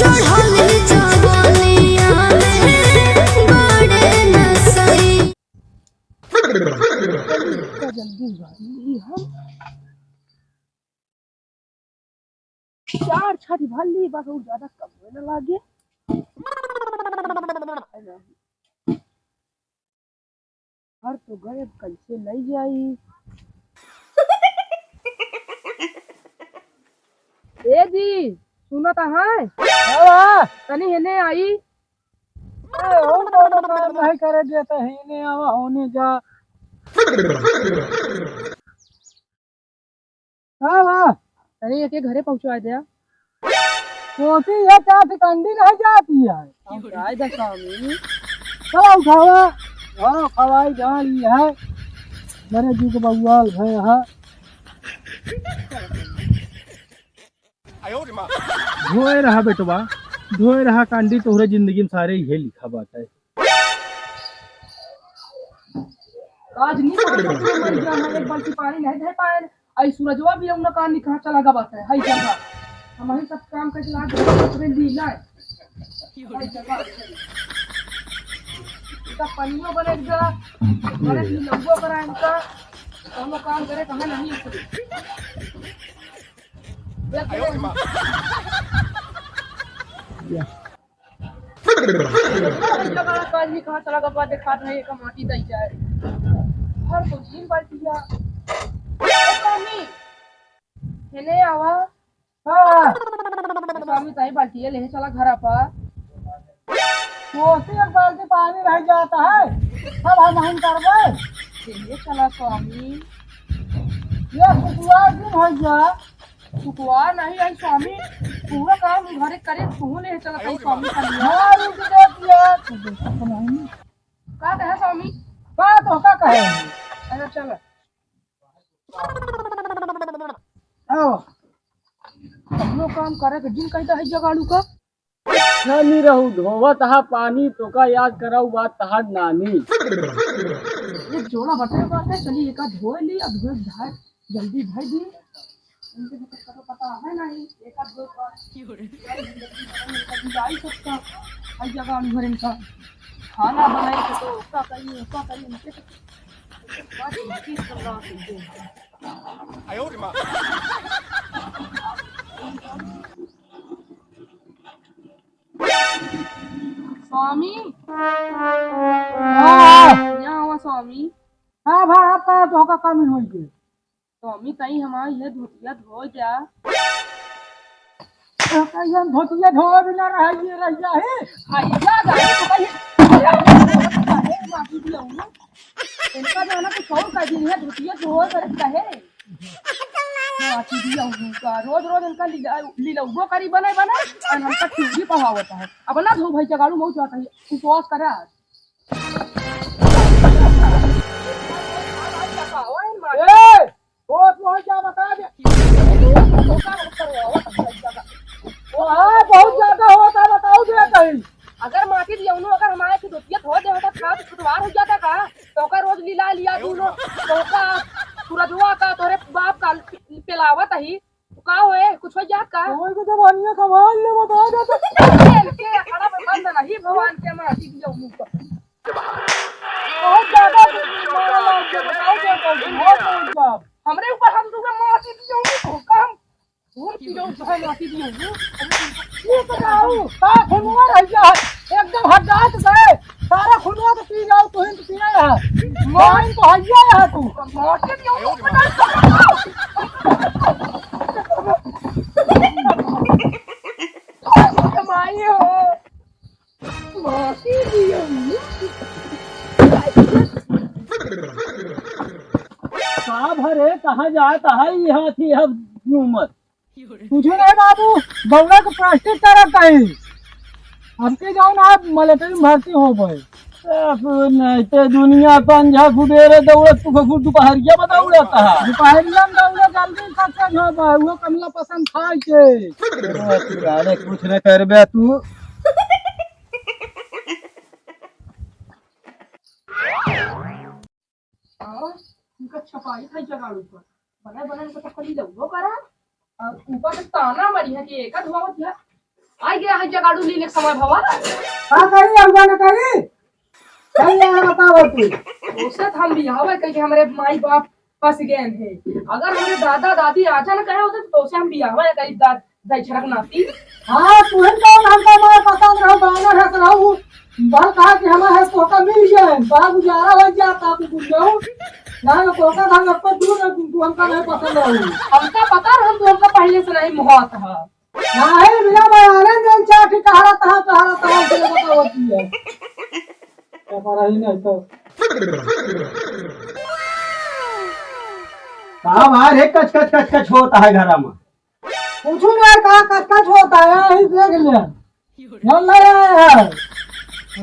चढ़ल जवानिया में बड़े नसई। जल्दी भाई हम चार छत भल्ली बस और ज्यादा कम होने लागे। घर तो गए कैसे नहीं जाई। ए जी सुनो तो है तनी हेने आई। ओ कोनो काम नहीं करे देता है ने आवा होने जा। हाँ तनी एक घरे पहुंचा दिया। कोसी ये क्या ठिकांडी नहीं जाती है। पहुंचाए दे स्वामी। चलो उठावा घरों खवाई जानी है मेरे जी को बउआल है धोए रहा बेटवा धोए रहा कांडी तोहरे जिंदगी में सारे ये लिखा बात है। आज नहीं मर गया है एक बाल्टी पानी नहीं दे पाए। आई सूरजवा भी हमने कहा निकहा चला गया बात है हाई जगह हम ही सब काम करके ला के दी ना हाई जगह इसका पनियो बनेगा बड़े ही लंबो करा इनका हम काम करे कहां नहीं जगह काज भी कहां चला गया बात देखा नहीं एक माटी दई जाए हर को जीन बाल्टिया स्वामी हेले आवा। हाँ स्वामी ताई बाल्टी ले चला घर पर कोसी एक बाल्टी पानी रह जाता है सब हम करबे ले चला स्वामी। ये कुकुआ क्यों हो जा सुकुआ नहीं आई स्वामी पूरा काम घरे करे तू ले चला ताई स्वामी का लिया। हाँ रुक दिया तू देखा तो नहीं का कहे स्वामी का तो का कहे अच्छा चल आओ हम लोग काम करे के दिन कहीं है जगाड़ू का नानी रहू धोवत हा पानी तो का याद कराऊ बात तहार नानी ये जोड़ा बटे बात है चलिए एक धोए ली अब धोए धाय जल्दी भाई दी इनके तो पता है नहीं एक आध दो जाई सकता हर जगह घर इनका खाना बनाए तो उसका करिए इनके बात की सुन स्वामी यहाँ हुआ स्वामी। हाँ भाई आपका तो का कमी हो गई स्वामी कहीं हमारी ये धोतिया धो जा कहीं धोतिया धो बिना रहिए रहिया है भैया गाड़ी तो कहीं माफी दिया हूँ इनका जाना कुछ और कर दी है धोतिया धो कर कहे माफी दिया हूँ का रोज रोज इनका लीलौगो करी बने और हमका ट्यूबी पढ़ावता है अब ना धो भाई जगाड़ू मऊ जाता है उपवास करे आज वो तो क्या बता दे बहुत ज्यादा होता बताओ दे कहीं अगर माटी दिया अगर हमारे की धोतिया धो दे होता खा तो छुटवार हो जाता का तो का रोज लीला लिया दूनो तो का सूरजवा का तोरे बाप का पिलावत ही का होए कुछ हो जात का कोई को जवानियां संभाल ले बता दे तो के खड़ा पे बंद नहीं भगवान के माटी दिया उनको बहुत ज्यादा बताओ दे तो हमरे ऊपर हम दूसरा माटी दिया उनको काम भूल की जो है माटी दिया ये बताओ का खुनवा रह जा एकदम हटात गए सारा खुनवा तो पी जाओ तो हिंद पिया है माइन तो हइया है तू माटी दिया माई हो माटी दिया का भरे कहाँ जाता है यहाँ थी अब उम्र तुझे नहीं बाबू बउआ को प्लास्टिक तरफ कहीं हमके जाओ ना आप मिलिट्री में भर्ती हो गए नहीं तो दुनिया पंजा फुटेरे दौड़त तू दोपहरिया में दौड़ता है दोपहरिया में दौड़े जल्दी सक्सेस हो गए वो कमला पसंद खाए के अरे कुछ नहीं करबे तू उनका छपाई था जगाड़ू पर बना बना इनको तो खाली लगो करा और ऊपर से ताना मरी है कि एक धुआवत है आई गया है जगाड़ू लीले समय भवा का करी अगवा न करी कहीं यहाँ बताओ तू उससे तो हम बिहावे कहीं हमारे माई बाप फंस गए हैं। अगर हमारे दादा दादी आजा न कहे होते तो उसे हम बिहावे कहीं दाई छरक नाती। हाँ तुहन कौन हमका मैं पसंद रहो बाना है रहो बाल कहा कि हमारा है तो का मिल जाए बड़ा गुजारा हो जाता आप कुछ जाओ ना तो का धान लगता दूर है तू हमका नहीं पसंद रहो हमका पता रहा तो हमका पहले से नहीं मोहत है। ना है बिना बयाने जन चाट कहारा तहां से बता होती है क्या पर ही नहीं तो कहा बाहर है कच कच कच कच होता है घर में। पूछू ना कहा कच होता है ही देख लिया जल नहीं आया है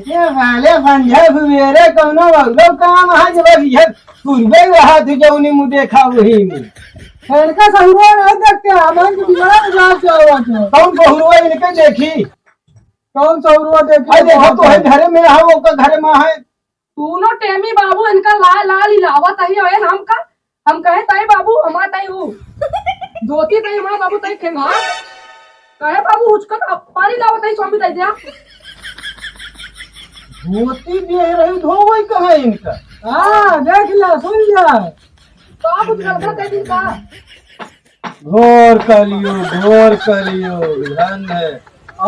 ये वाले संजय मेरे कोनो लोग काम है जब ये पूर्वे रहा थी जो उन्हीं मुझे देखा वही में खेल का सहुरा नहीं देखते हमारे को बिगड़ा जा हुआ है कौन बहुरुआ इनके देखी कौन सहुरा भाई देखे देखो तो है घरे में रहा वो का घरे में है तू नो टेमी बाबू इनका लाल लाल इलावत है ये नाम का हम कहे ताई बाबू हमारा ताई हूँ धोती ताई हमारा बाबू ताई खेंगा कहे बाबू उसका पानी लावत है स्वामी ताई दिया धोती भी रही धोवई कहाँ इनका हाँ देख लिया सुन लिया तो आप कुछ गड़बड़ कर दी का घोर कलियुग धन है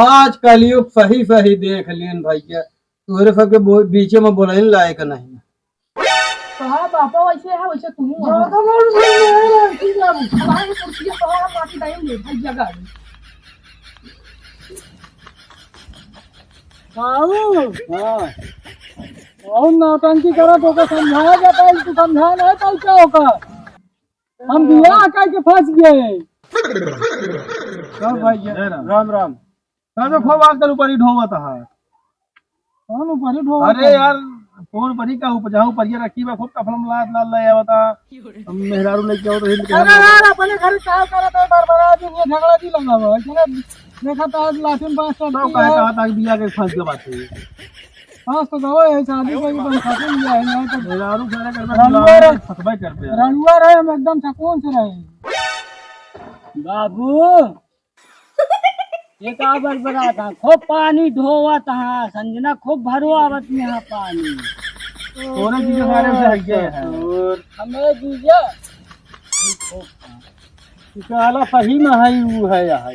आज कलयुग सही सही देख लियन भैया तुहरे सबके बीचे में बोले लायक नहीं कहा बापा वैसे है वैसे तुम ज्यादा मोड़ से ठीक है हमारे कुर्सी पर माटी डालेंगे भाई जगह बाबू हाँ और नौटंकी करा तो को समझाया जाता है तू समझा नहीं पाई क्या होगा हम बिया आकर के फंस गए सब भैया राम राम तो खूब आजकल ऊपर ही ढोवत है कौन ऊपर ही ठोक अरे यार फोन पर ही का उपजाऊ पर ये रखी बा खूब कफलम लात लाल ले आवता हम मेहरारू लेके आओ तो हिंद के अरे यार अपने घर क्या करा तो बरबरा दी ये झगड़ा दी लगा हुआ है देखा तो आज लाठिन पास तो तो कहा तक बिया के फंस के बात है पास तो दवा है शादी को बन खत्म लिया है नहीं तो मेहरारू सारे कर रणुआ में फसबाई करते हैं रणुआ रहे हम एकदम सुकून से रहे बाबू ये का बरबरा था खूब पानी ढोवा था संजना खूब भरो आवत में यहाँ पानी सोने की के बारे में हट गए हैं और हमें दीजिए काला सही में है वो है यहाँ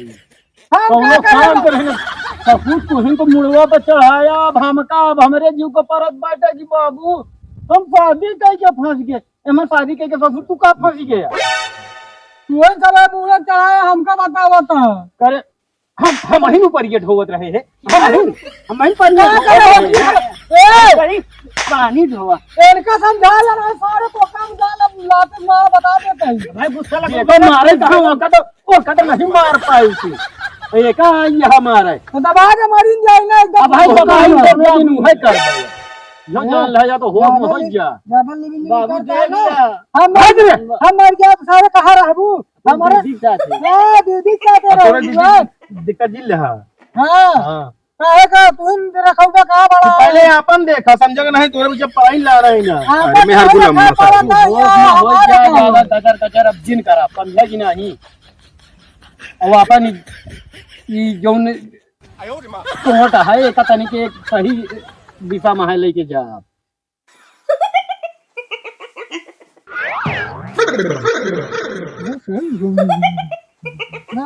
हम कौनो क्या काम करें करे ना सब कुछ तुहिन को मुड़वा पे चढ़ाया अब हमका अब हमरे जीव को परत बाटा जी बाबू हम शादी कह के फंस गए एमे शादी कह के ससुर तू का फंस गया तुझे चला पूरा चढ़ाया हमका बतावा था करे हम ही ऊपर ये ढोवत रहे हैं हम ही पर पानी ढोवा इनका समझा लेना सारे को काम जाना लाते मार बता देते हैं भाई गुस्सा लगा ये मारे कहां वो कदम नहीं मार पाई थी ये का यहां मारे तो दबा दे मरीन जाए ना एकदम अब भाई भाई तो दिन है कर जो जान ले जा तो हो जा डबल लिविंग बाबू दे दिया हम मर गया सारे कहा रहबू हमारे दीदी साथी हां दीदी क्या कर रहा है दिक्कत जिल रहा हां हां काहे का तुम रखौगा कहां बड़ा पहले अपन देखा समझ के नहीं तोरे पीछे पानी ला रहे ना अरे मैं हर गुलाम हो जाए बाबा कचर कचर अब जिन करा समझा कि नहीं अब अपन ई जौन तोहट है एक तनी के एक सही दिशा में है लेके जा ना